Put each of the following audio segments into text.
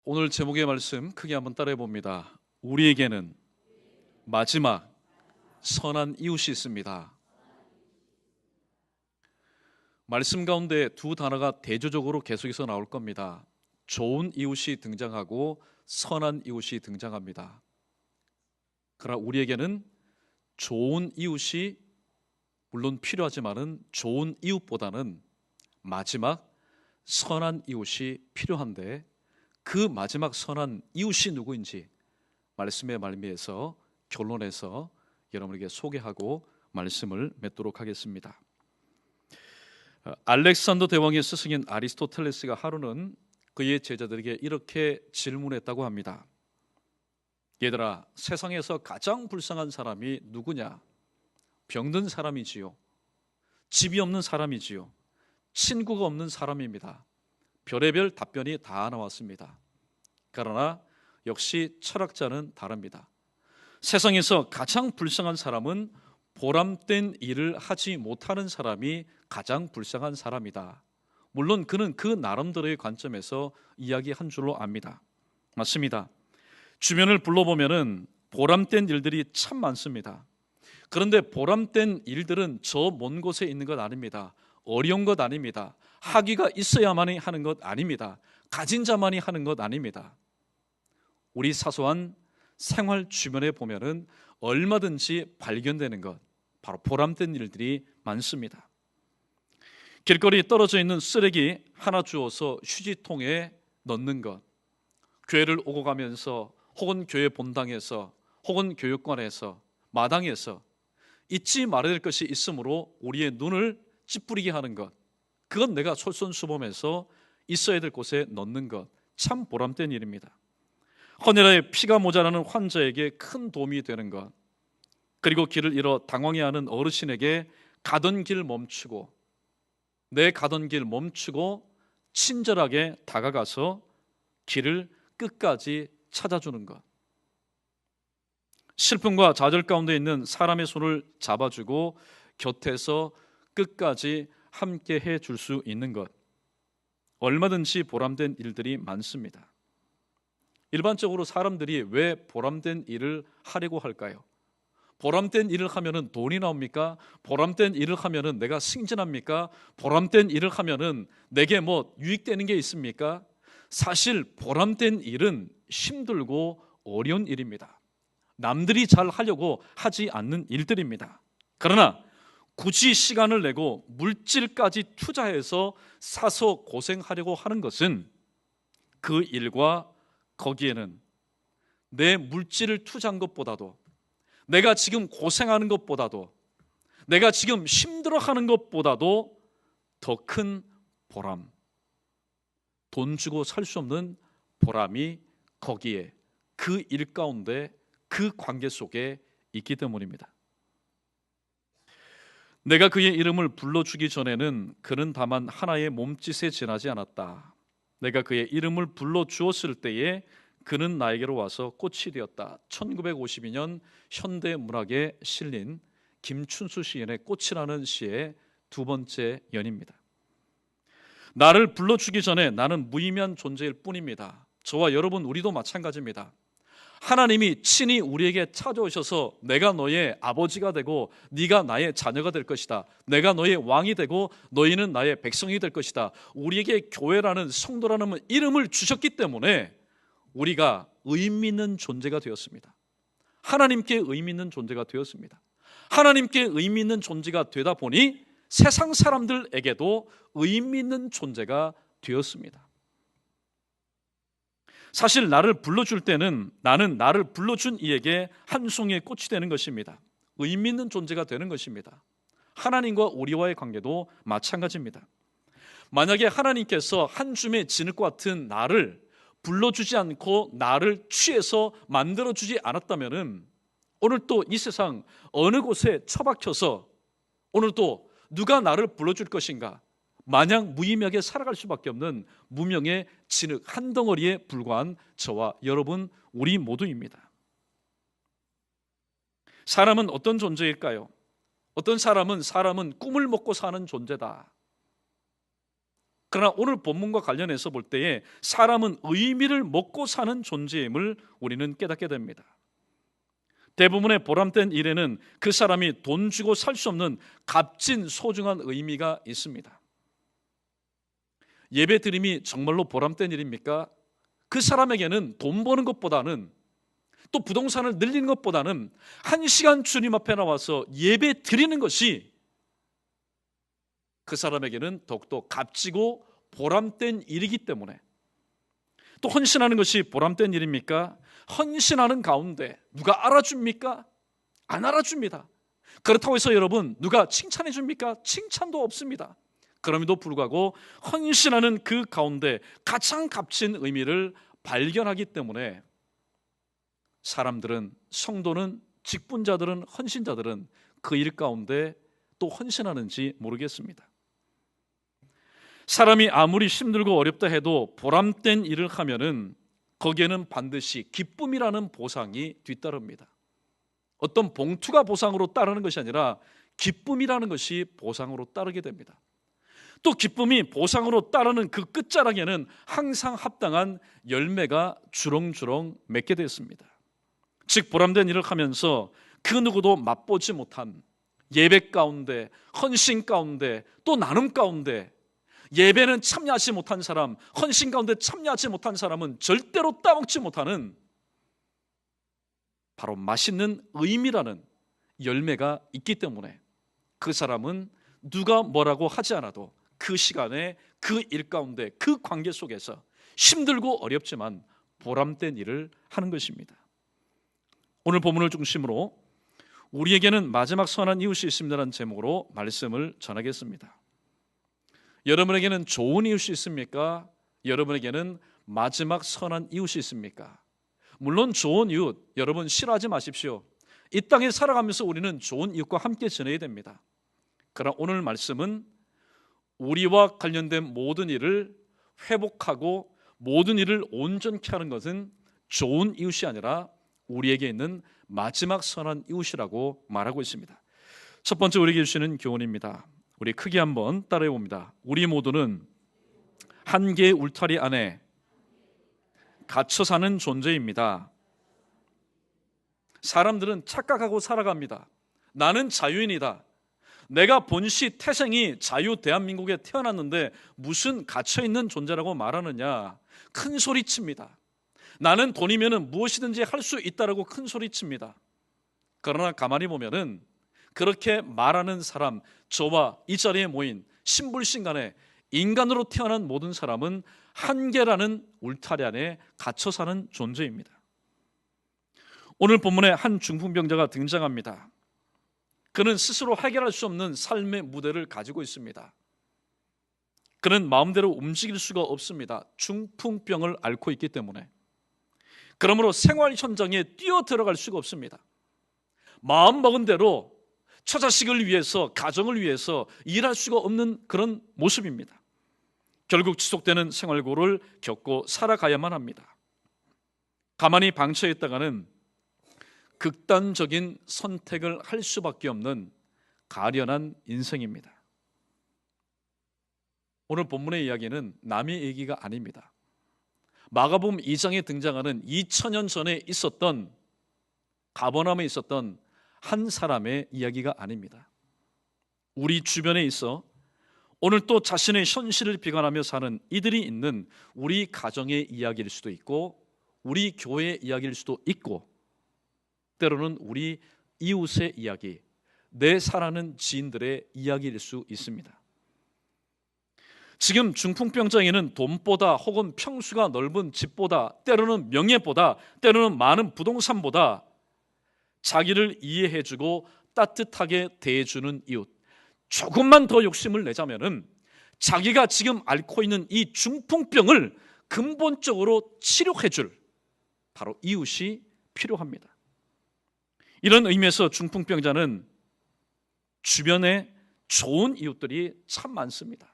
오늘 제목의 말씀 크게 한번 따라해 봅니다. 우리에게는 마지막 선한 이웃이 있습니다. 말씀 가운데 두 단어가 대조적으로 계속해서 나올 겁니다. 좋은 이웃이 등장하고 선한 이웃이 등장합니다. 그러나 우리에게는 좋은 이웃이 물론 필요하지만은 좋은 이웃보다는 마지막 선한 이웃이 필요한데, 그 마지막 선한 이웃이 누구인지 말씀의 말미에서 결론에서 여러분에게 소개하고 말씀을 맺도록 하겠습니다. 알렉산더 대왕의 스승인 아리스토텔레스가 하루는 그의 제자들에게 이렇게 질문했다고 합니다. 얘들아, 세상에서 가장 불쌍한 사람이 누구냐? 병든 사람이지요. 집이 없는 사람이지요. 친구가 없는 사람입니다. 별의별 답변이 다 나왔습니다. 그러나 역시 철학자는 다릅니다. 세상에서 가장 불쌍한 사람은 보람된 일을 하지 못하는 사람이 가장 불쌍한 사람이다. 물론 그는 그 나름대로의 관점에서 이야기한 줄로 압니다. 맞습니다. 주변을 불러보면은 보람된 일들이 참 많습니다. 그런데 보람된 일들은 저 먼 곳에 있는 것 아닙니다. 어려운 것 아닙니다. 학위가 있어야만이 하는 것 아닙니다. 가진 자만이 하는 것 아닙니다. 우리 사소한 생활 주변에 보면은 얼마든지 발견되는 것, 바로 보람된 일들이 많습니다. 길거리에 떨어져 있는 쓰레기 하나 주워서 휴지통에 넣는 것, 교회를 오고 가면서 혹은 교회 본당에서 혹은 교육관에서 마당에서 잊지 말아야 될 것이 있으므로 우리의 눈을 찌푸리게 하는 것, 그건 내가 솔선수범해서 있어야 될 곳에 넣는 것, 참 보람된 일입니다. 헌혈에 피가 모자라는 환자에게 큰 도움이 되는 것, 그리고 길을 잃어 당황해하는 어르신에게 가던 길 멈추고 내 가던 길 멈추고 친절하게 다가가서 길을 끝까지 찾아주는 것, 슬픔과 좌절 가운데 있는 사람의 손을 잡아주고 곁에서 끝까지 함께 해줄 수 있는 것, 얼마든지 보람된 일들이 많습니다. 일반적으로 사람들이 왜 보람된 일을 하려고 할까요? 보람된 일을 하면은 돈이 나옵니까? 보람된 일을 하면은 내가 승진합니까? 보람된 일을 하면은 내게 뭐 유익되는 게 있습니까? 사실 보람된 일은 힘들고 어려운 일입니다. 남들이 잘 하려고 하지 않는 일들입니다. 그러나 굳이 시간을 내고 물질까지 투자해서 사서 고생하려고 하는 것은 그 일과 거기에는 내 물질을 투자한 것보다도, 내가 지금 고생하는 것보다도, 내가 지금 힘들어하는 것보다도 더 큰 보람, 돈 주고 살 수 없는 보람이 거기에, 그 일 가운데, 그 관계 속에 있기 때문입니다. 내가 그의 이름을 불러주기 전에는 그는 다만 하나의 몸짓에 지나지 않았다. 내가 그의 이름을 불러주었을 때에 그는 나에게로 와서 꽃이 되었다. 1952년 현대문학에 실린 김춘수 시인의 꽃이라는 시의 두 번째 연입니다. 나를 불러주기 전에 나는 무의미한 존재일 뿐입니다. 저와 여러분, 우리도 마찬가지입니다. 하나님이 친히 우리에게 찾아오셔서 내가 너의 아버지가 되고 네가 나의 자녀가 될 것이다. 내가 너의 왕이 되고 너희는 나의 백성이 될 것이다. 우리에게 교회라는, 성도라는 이름을 주셨기 때문에 우리가 의미 있는 존재가 되었습니다. 하나님께 의미 있는 존재가 되었습니다. 하나님께 의미 있는 존재가 되다 보니 세상 사람들에게도 의미 있는 존재가 되었습니다. 사실 나를 불러줄 때는 나는 나를 불러준 이에게 한 송이의 꽃이 되는 것입니다. 의미 있는 존재가 되는 것입니다. 하나님과 우리와의 관계도 마찬가지입니다. 만약에 하나님께서 한 줌의 진흙과 같은 나를 불러주지 않고 나를 취해서 만들어주지 않았다면 오늘 또 이 세상 어느 곳에 처박혀서 오늘 또 누가 나를 불러줄 것인가, 마냥 무의미하게 살아갈 수밖에 없는 무명의 진흙 한 덩어리에 불과한 저와 여러분, 우리 모두입니다. 사람은 어떤 존재일까요? 어떤 사람은 꿈을 먹고 사는 존재다. 그러나 오늘 본문과 관련해서 볼 때에 사람은 의미를 먹고 사는 존재임을 우리는 깨닫게 됩니다. 대부분의 보람된 일에는 그 사람이 돈 주고 살 수 없는 값진 소중한 의미가 있습니다. 예배 드림이 정말로 보람된 일입니까? 그 사람에게는 돈 버는 것보다는, 또 부동산을 늘리는 것보다는 1시간 주님 앞에 나와서 예배 드리는 것이 그 사람에게는 더욱더 값지고 보람된 일이기 때문에, 또 헌신하는 것이 보람된 일입니까? 헌신하는 가운데 누가 알아줍니까? 안 알아줍니다. 그렇다고 해서 여러분, 누가 칭찬해 줍니까? 칭찬도 없습니다. 그럼에도 불구하고 헌신하는 그 가운데 가장 값진 의미를 발견하기 때문에 사람들은, 성도는, 직분자들은, 헌신자들은 그 일 가운데 또 헌신하는지 모르겠습니다. 사람이 아무리 힘들고 어렵다 해도 보람된 일을 하면은 거기에는 반드시 기쁨이라는 보상이 뒤따릅니다. 어떤 봉투가 보상으로 따르는 것이 아니라 기쁨이라는 것이 보상으로 따르게 됩니다. 또 기쁨이 보상으로 따르는 그 끝자락에는 항상 합당한 열매가 주렁주렁 맺게 됐습니다. 즉 보람된 일을 하면서 그 누구도 맛보지 못한 예배 가운데, 헌신 가운데, 또 나눔 가운데, 예배는 참여하지 못한 사람, 헌신 가운데 참여하지 못한 사람은 절대로 따먹지 못하는 바로 맛있는 의미라는 열매가 있기 때문에 그 사람은 누가 뭐라고 하지 않아도 그 시간에, 그 일 가운데, 그 관계 속에서 힘들고 어렵지만 보람된 일을 하는 것입니다. 오늘 본문을 중심으로 우리에게는 마지막 선한 이웃이 있습니다라는 제목으로 말씀을 전하겠습니다. 여러분에게는 좋은 이웃이 있습니까? 여러분에게는 마지막 선한 이웃이 있습니까? 물론 좋은 이웃, 여러분 싫어하지 마십시오. 이 땅에 살아가면서 우리는 좋은 이웃과 함께 지내야 됩니다. 그러나 오늘 말씀은 우리와 관련된 모든 일을 회복하고 모든 일을 온전케 하는 것은 좋은 이웃이 아니라 우리에게 있는 마지막 선한 이웃이라고 말하고 있습니다. 첫 번째 우리에게 주시는 교훈입니다. 우리 크게 한번 따라해 봅니다. 우리 모두는 한 개의 울타리 안에 갇혀 사는 존재입니다. 사람들은 착각하고 살아갑니다. 나는 자유인이다. 내가 본시 태생이 자유 대한민국에 태어났는데 무슨 갇혀있는 존재라고 말하느냐. 큰 소리 칩니다. 나는 돈이면 무엇이든지 할 수 있다라고 큰 소리 칩니다. 그러나 가만히 보면은 그렇게 말하는 사람, 저와 이 자리에 모인 신불신간에 인간으로 태어난 모든 사람은 한계라는 울타리 안에 갇혀 사는 존재입니다. 오늘 본문에 한 중풍병자가 등장합니다. 그는 스스로 해결할 수 없는 삶의 무대를 가지고 있습니다. 그는 마음대로 움직일 수가 없습니다. 중풍병을 앓고 있기 때문에. 그러므로 생활 현장에 뛰어 들어갈 수가 없습니다. 마음먹은 대로 처자식을 위해서, 가정을 위해서 일할 수가 없는 그런 모습입니다. 결국 지속되는 생활고를 겪고 살아가야만 합니다. 가만히 방치해 있다가는 극단적인 선택을 할 수밖에 없는 가련한 인생입니다. 오늘 본문의 이야기는 남의 얘기가 아닙니다. 마가복음 2장에 등장하는 2000년 전에 있었던, 가버나움에 있었던 한 사람의 이야기가 아닙니다. 우리 주변에 있어 오늘 또 자신의 현실을 비관하며 사는 이들이 있는 우리 가정의 이야기일 수도 있고, 우리 교회의 이야기일 수도 있고, 때로는 우리 이웃의 이야기, 내 사랑하는 지인들의 이야기일 수 있습니다. 지금 중풍병자에게는 돈보다 혹은 평수가 넓은 집보다, 때로는 명예보다, 때로는 많은 부동산보다 자기를 이해해주고 따뜻하게 대해주는 이웃, 조금만 더 욕심을 내자면은 자기가 지금 앓고 있는 이 중풍병을 근본적으로 치료해줄 바로 이웃이 필요합니다. 이런 의미에서 중풍병자는 주변에 좋은 이웃들이 참 많습니다.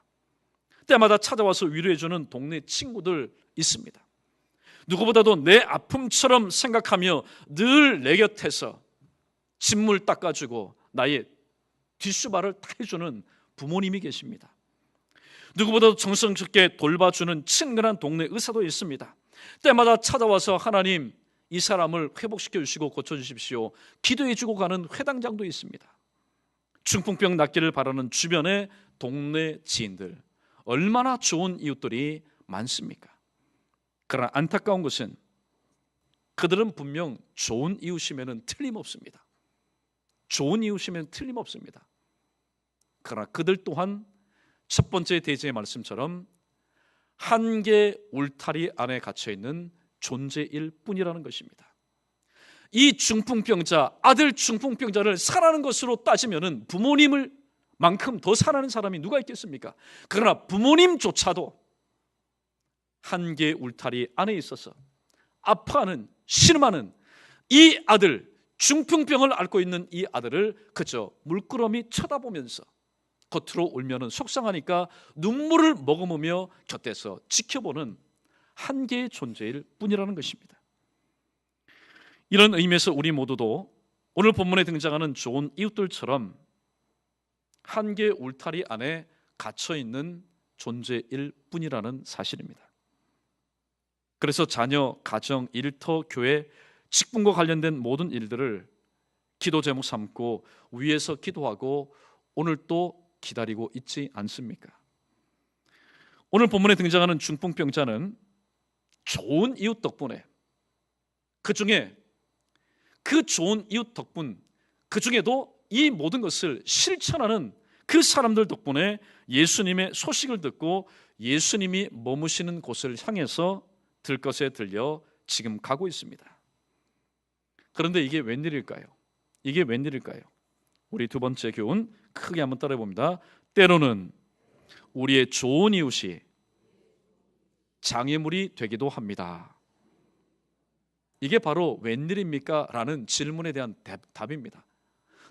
때마다 찾아와서 위로해주는 동네 친구들 있습니다. 누구보다도 내 아픔처럼 생각하며 늘 내 곁에서 진물 닦아주고 나의 뒷수발을 다 해주는 부모님이 계십니다. 누구보다도 정성스럽게 돌봐주는 친근한 동네 의사도 있습니다. 때마다 찾아와서 하나님, 이 사람을 회복시켜 주시고 고쳐주십시오, 기도해 주고 가는 회당장도 있습니다. 중풍병 낫기를 바라는 주변의 동네 지인들, 얼마나 좋은 이웃들이 많습니까? 그러나 안타까운 것은 그들은 분명 좋은 이웃이면 틀림없습니다. 좋은 이웃이면 틀림없습니다. 그러나 그들 또한 첫 번째 대제의 말씀처럼 한계 울타리 안에 갇혀있는 존재일 뿐이라는 것입니다. 이 중풍병자, 아들 중풍병자를 사랑하는 것으로 따지면 부모님을 만큼 더 사랑하는 사람이 누가 있겠습니까? 그러나 부모님조차도 한계 울타리 안에 있어서 아파하는, 신음하는 이 아들, 중풍병을 앓고 있는 이 아들을 그저 물끄러미 쳐다보면서 겉으로 울면은 속상하니까 눈물을 머금으며 곁에서 지켜보는 한계의 존재일 뿐이라는 것입니다. 이런 의미에서 우리 모두도 오늘 본문에 등장하는 좋은 이웃들처럼 한계 울타리 안에 갇혀있는 존재일 뿐이라는 사실입니다. 그래서 자녀, 가정, 일터, 교회, 직분과 관련된 모든 일들을 기도 제목 삼고 위에서 기도하고 오늘 또 기다리고 있지 않습니까? 오늘 본문에 등장하는 중풍병자는 좋은 이웃 덕분에, 그중에 그 좋은 이웃 덕분, 그중에도 이 모든 것을 실천하는 그 사람들 덕분에 예수님의 소식을 듣고 예수님이 머무시는 곳을 향해서 들것에 들려 지금 가고 있습니다. 그런데 이게 웬일일까요? 이게 웬일일까요? 우리 두 번째 교훈 크게 한번 따라해 봅니다. 때로는 우리의 좋은 이웃이 장애물이 되기도 합니다. 이게 바로 웬일입니까? 라는 질문에 대한 답입니다.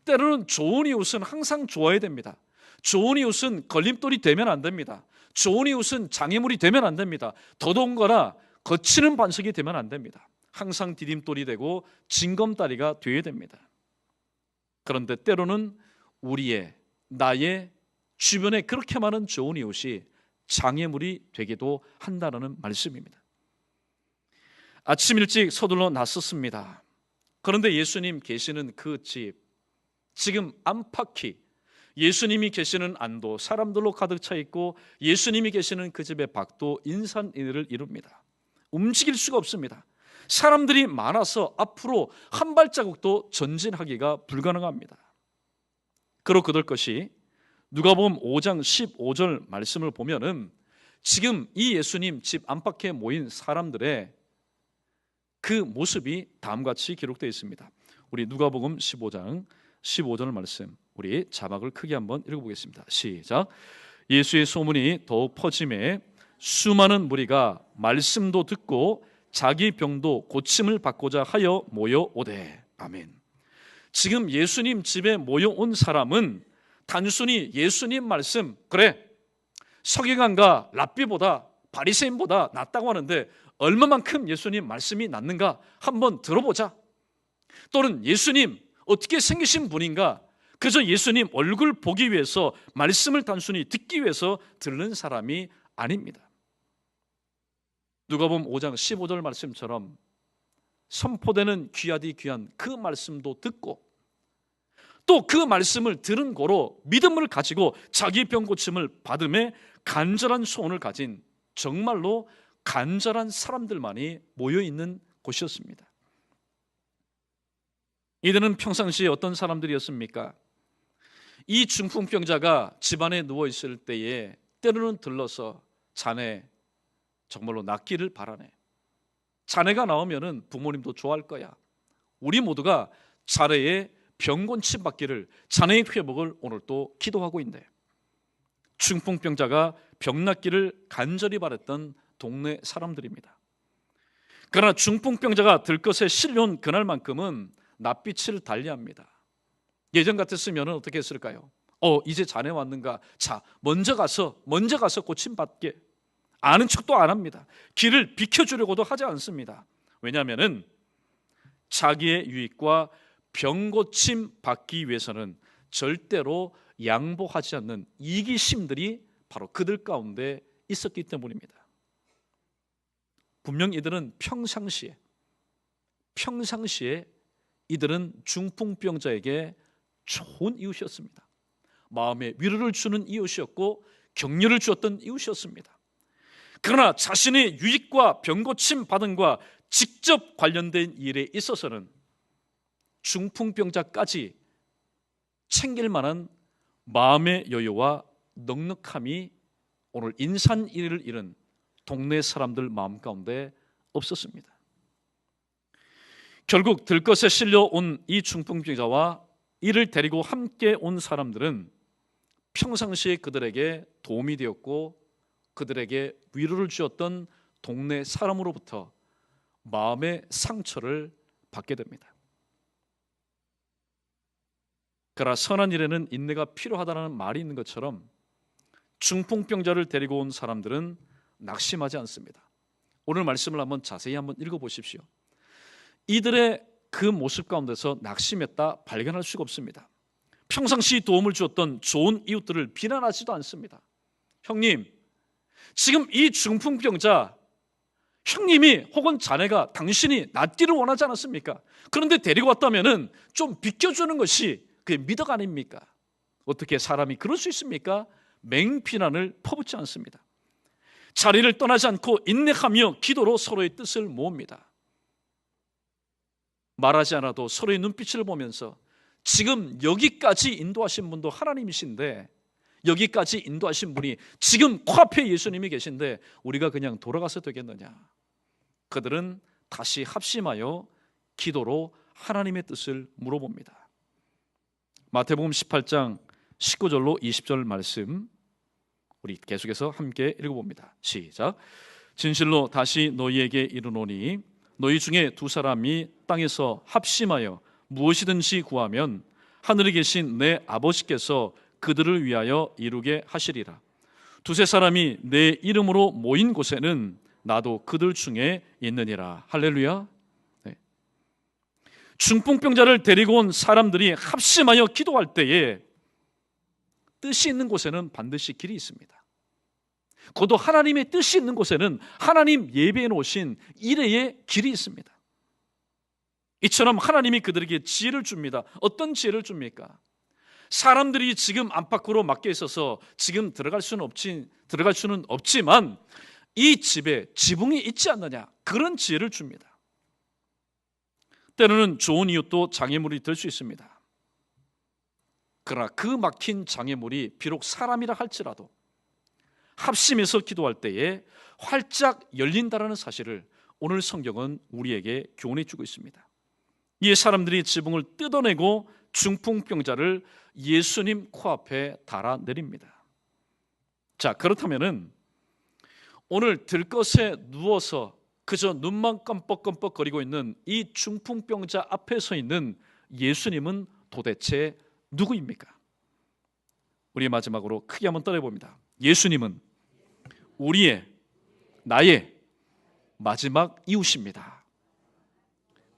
때로는 좋은 이웃은 항상 좋아야 됩니다. 좋은 이웃은 걸림돌이 되면 안 됩니다. 좋은 이웃은 장애물이 되면 안 됩니다. 더더군다나 거치는 반석이 되면 안 됩니다. 항상 디딤돌이 되고 징검다리가 되어야 됩니다. 그런데 때로는 우리의, 나의 주변에 그렇게 많은 좋은 이웃이 장애물이 되기도 한다는 말씀입니다. 아침 일찍 서둘러 나섰습니다. 그런데 예수님 계시는 그 집, 지금 안팎이 예수님이 계시는 안도 사람들로 가득 차 있고 예수님이 계시는 그 집의 밖도 인산인해를 이룹니다. 움직일 수가 없습니다. 사람들이 많아서 앞으로 한 발자국도 전진하기가 불가능합니다. 그러고 그럴 것이 누가복음 5장 15절 말씀을 보면은 지금 이 예수님 집 안팎에 모인 사람들의 그 모습이 다음같이 기록되어 있습니다. 우리 누가복음 15장 15절 말씀, 우리 자막을 크게 한번 읽어보겠습니다. 시작. 예수의 소문이 더욱 퍼짐에 수많은 무리가 말씀도 듣고 자기 병도 고침을 받고자 하여 모여오되. 아멘. 지금 예수님 집에 모여온 사람은 단순히 예수님 말씀, 그래 서기관과 랍비보다 바리새인보다 낫다고 하는데 얼마만큼 예수님 말씀이 낫는가 한번 들어보자, 또는 예수님 어떻게 생기신 분인가, 그저 예수님 얼굴 보기 위해서 말씀을 단순히 듣기 위해서 듣는 사람이 아닙니다. 누가복음 5장 15절 말씀처럼 선포되는 귀하디 귀한 그 말씀도 듣고 또 그 말씀을 들은 고로 믿음을 가지고 자기 병 고침을 받음에 간절한 소원을 가진 정말로 간절한 사람들만이 모여있는 곳이었습니다. 이들은 평상시에 어떤 사람들이었습니까? 이 중풍병자가 집안에 누워있을 때에 때로는 들러서 자네 정말로 낫기를 바라네, 자네가 나오면 부모님도 좋아할 거야, 우리 모두가 자네의 병곤침 받기를, 자네의 회복을 오늘 또 기도하고 있네. 중풍병자가 병 낫기를 간절히 바랬던 동네 사람들입니다. 그러나 중풍병자가 들것에 실려온 그날만큼은 낯빛을 달리합니다. 예전 같았으면 어떻게 했을까요? 이제 자네 왔는가? 자, 먼저 가서 고침 받게. 아는 척도 안 합니다. 길을 비켜주려고도 하지 않습니다. 왜냐하면 자기의 유익과 병고침 받기 위해서는 절대로 양보하지 않는 이기심들이 바로 그들 가운데 있었기 때문입니다. 분명 이들은 평상시에 이들은 중풍병자에게 좋은 이웃이었습니다. 마음에 위로를 주는 이웃이었고 격려를 주었던 이웃이었습니다. 그러나 자신의 유익과 병고침 받음과 직접 관련된 일에 있어서는 중풍병자까지 챙길 만한 마음의 여유와 넉넉함이 오늘 인산이를 잃은 동네 사람들 마음 가운데 없었습니다. 결국 들것에 실려온 이 중풍병자와 이를 데리고 함께 온 사람들은 평상시에 그들에게 도움이 되었고 그들에게 위로를 주었던 동네 사람으로부터 마음의 상처를 받게 됩니다. 그러나 선한 일에는 인내가 필요하다는 말이 있는 것처럼 중풍병자를 데리고 온 사람들은 낙심하지 않습니다. 오늘 말씀을 한번 자세히 한번 읽어보십시오. 이들의 그 모습 가운데서 낙심했다 발견할 수가 없습니다. 평상시 도움을 주었던 좋은 이웃들을 비난하지도 않습니다. 형님, 지금 이 중풍병자 형님이 혹은 자네가 당신이 낫기를 원하지 않았습니까? 그런데 데리고 왔다면은 좀 비켜주는 것이 그게 미덕 아닙니까? 어떻게 사람이 그럴 수 있습니까? 맹비난을 퍼붓지 않습니다. 자리를 떠나지 않고 인내하며 기도로 서로의 뜻을 모읍니다. 말하지 않아도 서로의 눈빛을 보면서 지금 여기까지 인도하신 분도 하나님이신데, 여기까지 인도하신 분이 지금 코앞에 예수님이 계신데 우리가 그냥 돌아가서 되겠느냐? 그들은 다시 합심하여 기도로 하나님의 뜻을 물어봅니다. 마태복음 18장 19절로 20절 말씀 우리 계속해서 함께 읽어봅니다. 시작. 진실로 다시 너희에게 이르노니 너희 중에 두 사람이 땅에서 합심하여 무엇이든지 구하면 하늘에 계신 내 아버지께서 그들을 위하여 이루게 하시리라. 두세 사람이 내 이름으로 모인 곳에는 나도 그들 중에 있느니라. 할렐루야. 네. 중풍병자를 데리고 온 사람들이 합심하여 기도할 때에 뜻이 있는 곳에는 반드시 길이 있습니다. 고도 하나님의 뜻이 있는 곳에는 하나님 예배해 놓으신 일회의 길이 있습니다. 이처럼 하나님이 그들에게 지혜를 줍니다. 어떤 지혜를 줍니까? 사람들이 지금 안팎으로 막혀 있어서 지금 들어갈 수는 없지만 이 집에 지붕이 있지 않느냐, 그런 지혜를 줍니다. 때로는 좋은 이웃도 장애물이 될 수 있습니다. 그러나 그 막힌 장애물이 비록 사람이라 할지라도 합심해서 기도할 때에 활짝 열린다라는 사실을 오늘 성경은 우리에게 교훈해 주고 있습니다. 이 사람들이 지붕을 뜯어내고 중풍병자를 예수님 코앞에 달아내립니다. 자, 그렇다면은 오늘 들것에 누워서 그저 눈만 깜뻑깜뻑 거리고 있는 이 중풍병자 앞에 서 있는 예수님은 도대체 누구입니까? 우리 마지막으로 크게 한번 떠내봅니다. 예수님은 나의 마지막 이웃입니다.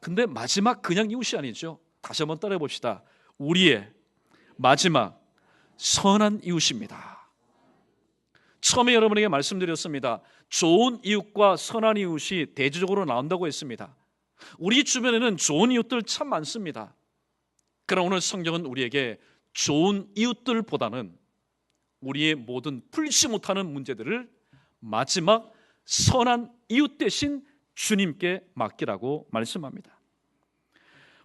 근데 마지막 그냥 이웃이 아니죠. 다시 한번 따라해봅시다. 우리의 마지막 선한 이웃입니다. 처음에 여러분에게 말씀드렸습니다. 좋은 이웃과 선한 이웃이 대조적으로 나온다고 했습니다. 우리 주변에는 좋은 이웃들 참 많습니다. 그러나 오늘 성경은 우리에게 좋은 이웃들보다는 우리의 모든 풀지 못하는 문제들을 마지막 선한 이웃 대신 주님께 맡기라고 말씀합니다.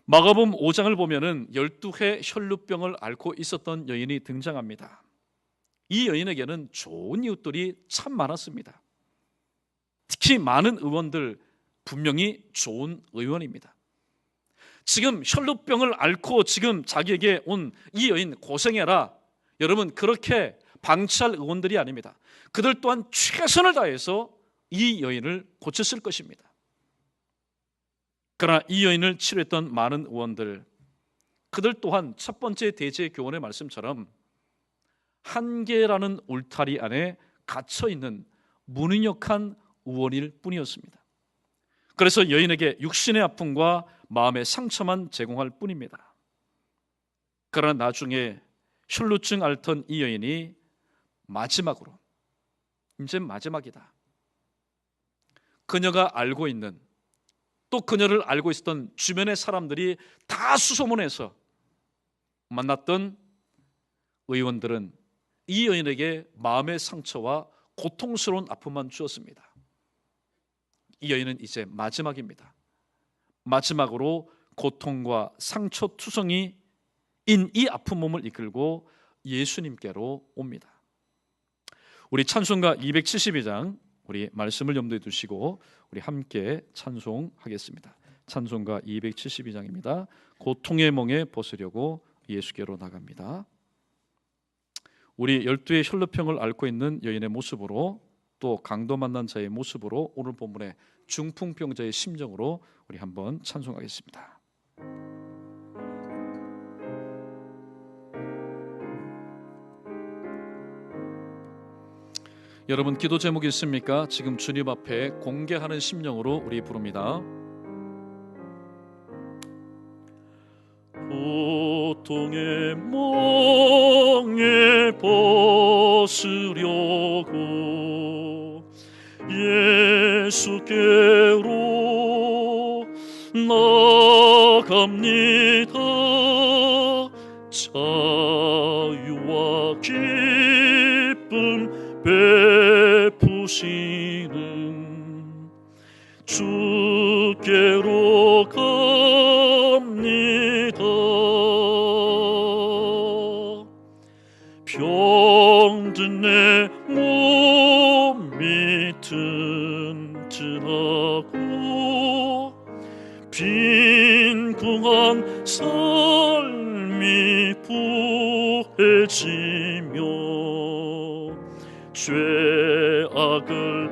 마가복음 5장을 보면은 12해 혈루병을 앓고 있었던 여인이 등장합니다. 이 여인에게는 좋은 이웃들이 참 많았습니다. 특히 많은 의원들, 분명히 좋은 의원입니다. 지금 혈루병을 앓고 지금 자기에게 온 이 여인 고생해라, 여러분 그렇게 방치할 의원들이 아닙니다. 그들 또한 최선을 다해서 이 여인을 고쳤을 것입니다. 그러나 이 여인을 치료했던 많은 의원들, 그들 또한 첫 번째 대제 교훈의 말씀처럼 한계라는 울타리 안에 갇혀있는 무능력한 의원일 뿐이었습니다. 그래서 여인에게 육신의 아픔과 마음의 상처만 제공할 뿐입니다. 그러나 나중에 혈루증 앓던 이 여인이 마지막으로 이제 마지막이다. 그녀가 알고 있는, 또 그녀를 알고 있었던 주변의 사람들이 다 수소문해서 만났던 의원들은 이 여인에게 마음의 상처와 고통스러운 아픔만 주었습니다. 이 여인은 이제 마지막입니다. 마지막으로 고통과 상처투성이인 이 아픈 몸을 이끌고 예수님께로 옵니다. 우리 찬송가 272장 우리 말씀을 염두에 두시고 우리 함께 찬송하겠습니다. 찬송가 272장입니다. 고통의 멍에 벗으려고 예수께로 나갑니다. 우리 12의 혈루병을 앓고 있는 여인의 모습으로, 또 강도 만난 자의 모습으로, 오늘 본문의 중풍병자의 심정으로 우리 한번 찬송하겠습니다. 여러분, 기도 제목이 있습니까? 지금 주님 앞에 공개하는 심령으로 우리 부릅니다. 고통의 멍에 벗으려고 예수께로 나갑니다. 자유와 기쁨 베푸시는 주께로 갑니다. 병든 내 몸이 튼튼하고 빈궁한 삶이 부해지며 죄악을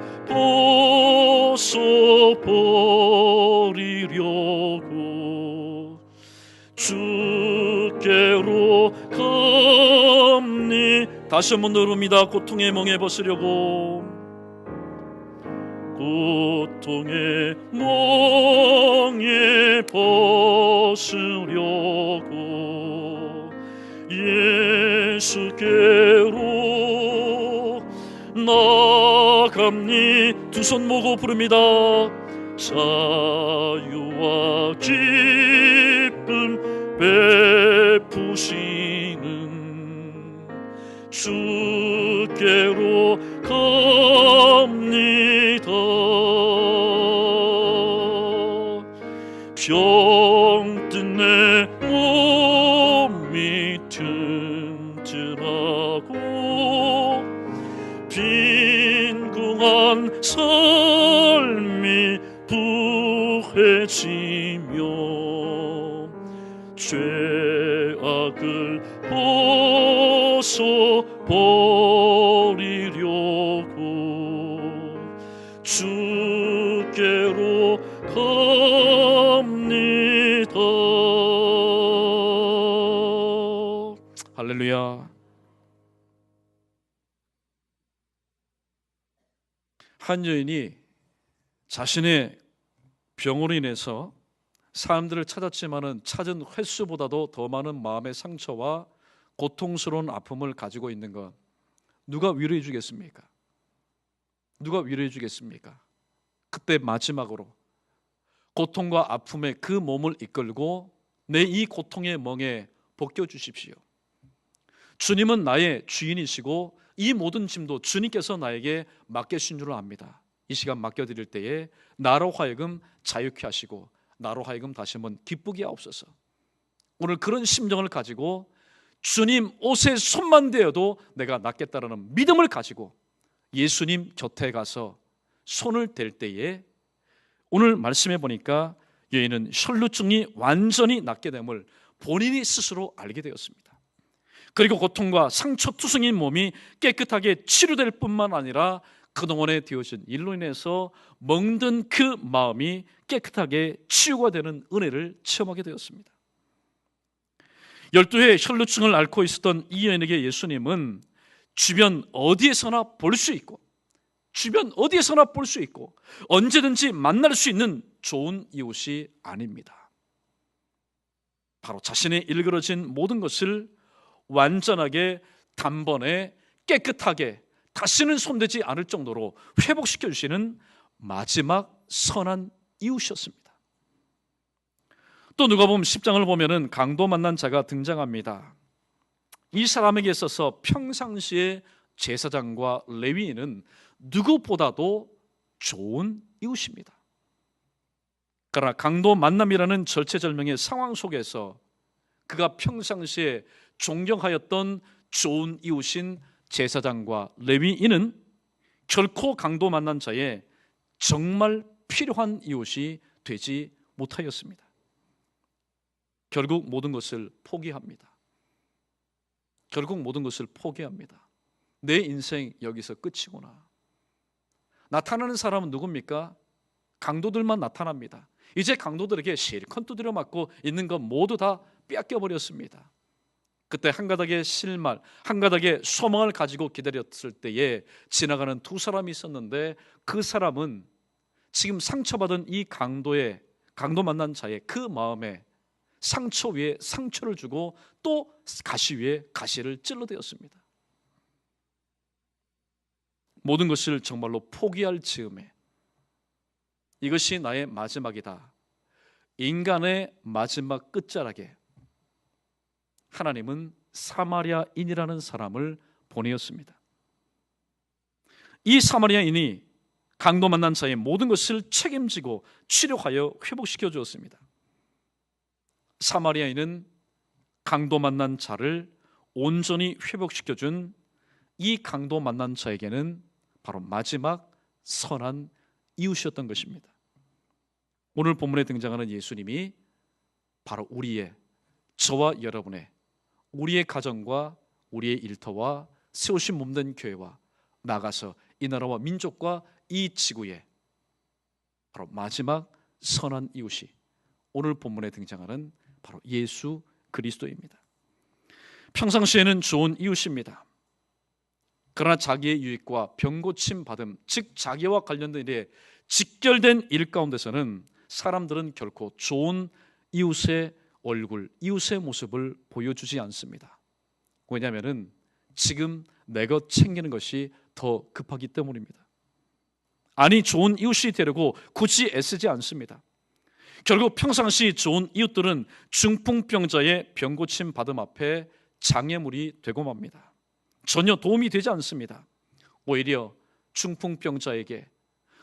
벗어버리려고 주께로 갑니. 다시 한번 누릅니다. 고통의 멍에 벗으려고, 고통의 멍에 벗으려고 예수께로 나갑니. 두 손 모고 부릅니다. 자유와 기쁨 베푸시는 주께로 갑니다. 병든 내 몸이 튼튼하고 빈궁한 삶이 부해지며 죄악을 벗어버리려고 주께로 갑니다. 할렐루야. 한 여인이 자신의 병으로 인해서 사람들을 찾았지만은 찾은 횟수보다도 더 많은 마음의 상처와 고통스러운 아픔을 가지고 있는 것, 누가 위로해 주겠습니까? 누가 위로해 주겠습니까? 그때 마지막으로 고통과 아픔의 그 몸을 이끌고 내 이 고통의 멍에 벗겨 주십시오. 주님은 나의 주인이시고 이 모든 짐도 주님께서 나에게 맡기신 줄 압니다. 이 시간 맡겨드릴 때에 나로 하여금 자유케 하시고 나로 하여금 다시 한번 기쁘게 하옵소서. 오늘 그런 심정을 가지고 주님 옷에 손만 대어도 내가 낫겠다라는 믿음을 가지고 예수님 곁에 가서 손을 댈 때에 오늘 말씀해 보니까 여인은 혈루증이 완전히 낫게 됨을 본인이 스스로 알게 되었습니다. 그리고 고통과 상처투성인 몸이 깨끗하게 치료될 뿐만 아니라 그동안에 되어진 일로 인해서 멍든 그 마음이 깨끗하게 치유가 되는 은혜를 체험하게 되었습니다. 12회 혈루증을 앓고 있었던 이 여인에게 예수님은 주변 어디에서나 볼 수 있고 언제든지 만날 수 있는 좋은 이웃이 아닙니다. 바로 자신의 일그러진 모든 것을 완전하게 단번에 깨끗하게 다시는 손대지 않을 정도로 회복시켜 주시는 마지막 선한 이웃이었습니다. 또 누가복음 10장을 보면은 강도 만난 자가 등장합니다. 이 사람에게 있어서 평상시에 제사장과 레위인은 누구보다도 좋은 이웃입니다. 그러나 강도 만남이라는 절체절명의 상황 속에서 그가 평상시에 존경하였던 좋은 이웃인 제사장과 레위인은 결코 강도 만난 자의 정말 필요한 이웃이 되지 못하였습니다. 결국 모든 것을 포기합니다. 결국 모든 것을 포기합니다. 내 인생 여기서 끝이구나. 나타나는 사람은 누굽니까? 강도들만 나타납니다. 이제 강도들에게 실컷 두드려 맞고 있는 것 모두 다 빼앗겨버렸습니다. 그때 한 가닥의 실말, 한 가닥의 소망을 가지고 기다렸을 때에 지나가는 두 사람이 있었는데 그 사람은 지금 상처받은 이 강도 만난 자의 그 마음에 상처 위에 상처를 주고 또 가시 위에 가시를 찔러대었습니다. 모든 것을 정말로 포기할 즈음에 이것이 나의 마지막이다. 인간의 마지막 끝자락에 하나님은 사마리아인이라는 사람을 보내었습니다. 이 사마리아인이 강도 만난 자의 모든 것을 책임지고 치료하여 회복시켜 주었습니다. 사마리아인은 강도 만난 자를 온전히 회복시켜 준 이 강도 만난 자에게는 바로 마지막 선한 이웃이었던 것입니다. 오늘 본문에 등장하는 예수님이 바로 저와 여러분의 우리의 가정과 우리의 일터와 세우신 몸된 교회와 나아가서 이 나라와 민족과 이 지구에 바로 마지막 선한 이웃이 오늘 본문에 등장하는 바로 예수 그리스도입니다. 평상시에는 좋은 이웃입니다. 그러나 자기의 유익과 병고침 받음, 즉 자기와 관련된 일에 직결된 일 가운데서는 사람들은 결코 좋은 이웃의 얼굴, 이웃의 모습을 보여주지 않습니다. 왜냐하면 지금 내 것 챙기는 것이 더 급하기 때문입니다. 아니, 좋은 이웃이 되려고 굳이 애쓰지 않습니다. 결국 평상시 좋은 이웃들은 중풍병자의 병고침 받음 앞에 장애물이 되고 맙니다. 전혀 도움이 되지 않습니다. 오히려 중풍병자에게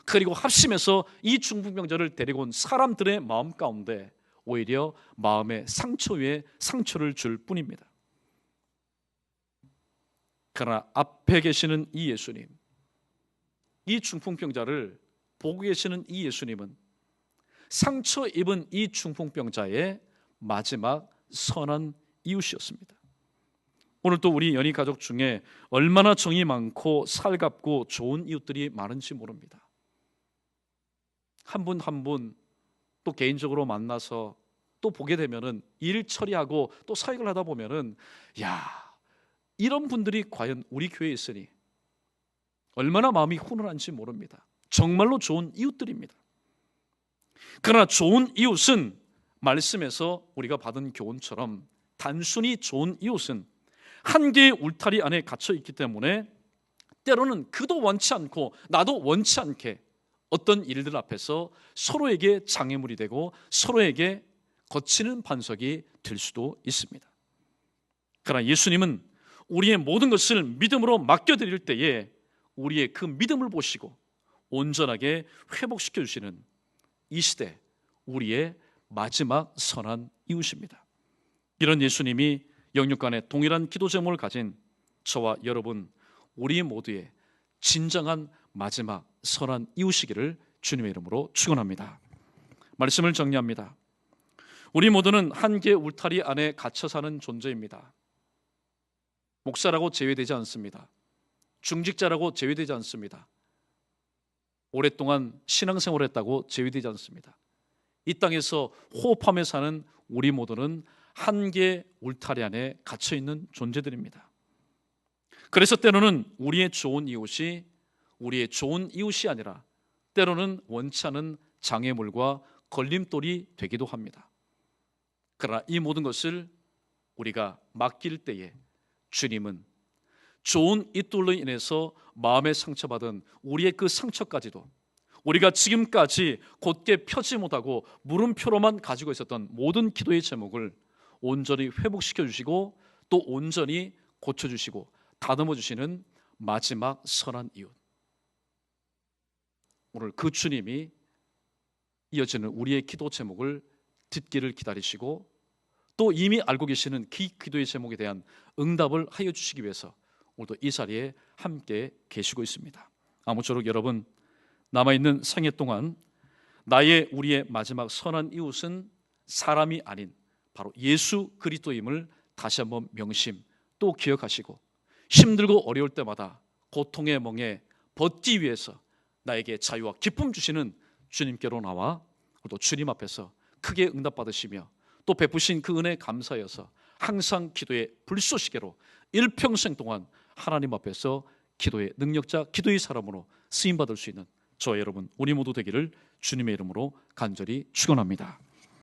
그리고 합심해서 이 중풍병자를 데리고 온 사람들의 마음 가운데 오히려 마음의 상처 위에 상처를 줄 뿐입니다. 그러나 앞에 계시는 이 예수님, 이 중풍병자를 보고 계시는 이 예수님은 상처 입은 이 중풍병자의 마지막 선한 이웃이었습니다. 오늘 또 우리 연희 가족 중에 얼마나 정이 많고 살갑고 좋은 이웃들이 많은지 모릅니다. 한 분 한 분 또 개인적으로 만나서 또 보게 되면은 일 처리하고 또 사역을 하다 보면은 이런 분들이 과연 우리 교회에 있으니 얼마나 마음이 훈훈한지 모릅니다. 정말로 좋은 이웃들입니다. 그러나 좋은 이웃은 말씀에서 우리가 받은 교훈처럼 단순히 좋은 이웃은 한 개의 울타리 안에 갇혀 있기 때문에 때로는 그도 원치 않고 나도 원치 않게 어떤 일들 앞에서 서로에게 장애물이 되고 서로에게 거치는 반석이 될 수도 있습니다. 그러나 예수님은 우리의 모든 것을 믿음으로 맡겨드릴 때에 우리의 그 믿음을 보시고 온전하게 회복시켜 주시는 이 시대 우리의 마지막 선한 이웃입니다. 이런 예수님이 영육간의 동일한 기도 제목을 가진 저와 여러분 우리 모두의 진정한 마지막 선한 이웃이기를 주님의 이름으로 축원합니다. 말씀을 정리합니다. 우리 모두는 한 개의 울타리 안에 갇혀 사는 존재입니다. 목사라고 제외되지 않습니다. 중직자라고 제외되지 않습니다. 오랫동안 신앙생활을 했다고 제외되지 않습니다. 이 땅에서 호흡하며 사는 우리 모두는 한 개의 울타리 안에 갇혀있는 존재들입니다. 그래서 때로는 우리의 좋은 이웃이 우리의 좋은 이웃이 아니라 때로는 원치 않은 장애물과 걸림돌이 되기도 합니다. 그러나 이 모든 것을 우리가 맡길 때에 주님은 좋은 이들로 인해서 마음에 상처받은 우리의 그 상처까지도 우리가 지금까지 곧게 펴지 못하고 물음표로만 가지고 있었던 모든 기도의 제목을 온전히 회복시켜 주시고 또 온전히 고쳐주시고 다듬어 주시는 마지막 선한 이웃. 오늘 그 주님이 이어지는 우리의 기도 제목을 듣기를 기다리시고 또 이미 알고 계시는 그 기도의 제목에 대한 응답을 하여 주시기 위해서 오늘도 이 자리에 함께 계시고 있습니다. 아무쪼록 여러분 남아있는 생애 동안 우리의 마지막 선한 이웃은 사람이 아닌 바로 예수 그리스도임을 다시 한번 명심 또 기억하시고 힘들고 어려울 때마다 고통의 멍에 벗기 위해서 나에게 자유와 기쁨 주시는 주님께로 나와 또 주님 앞에서 크게 응답받으시며 또 베푸신 그 은혜에 감사여서 항상 기도의 불쏘시개로 일평생 동안 하나님 앞에서 기도의 능력자, 기도의 사람으로 쓰임받을 수 있는 저 여러분 우리 모두 되기를 주님의 이름으로 간절히 축원합니다.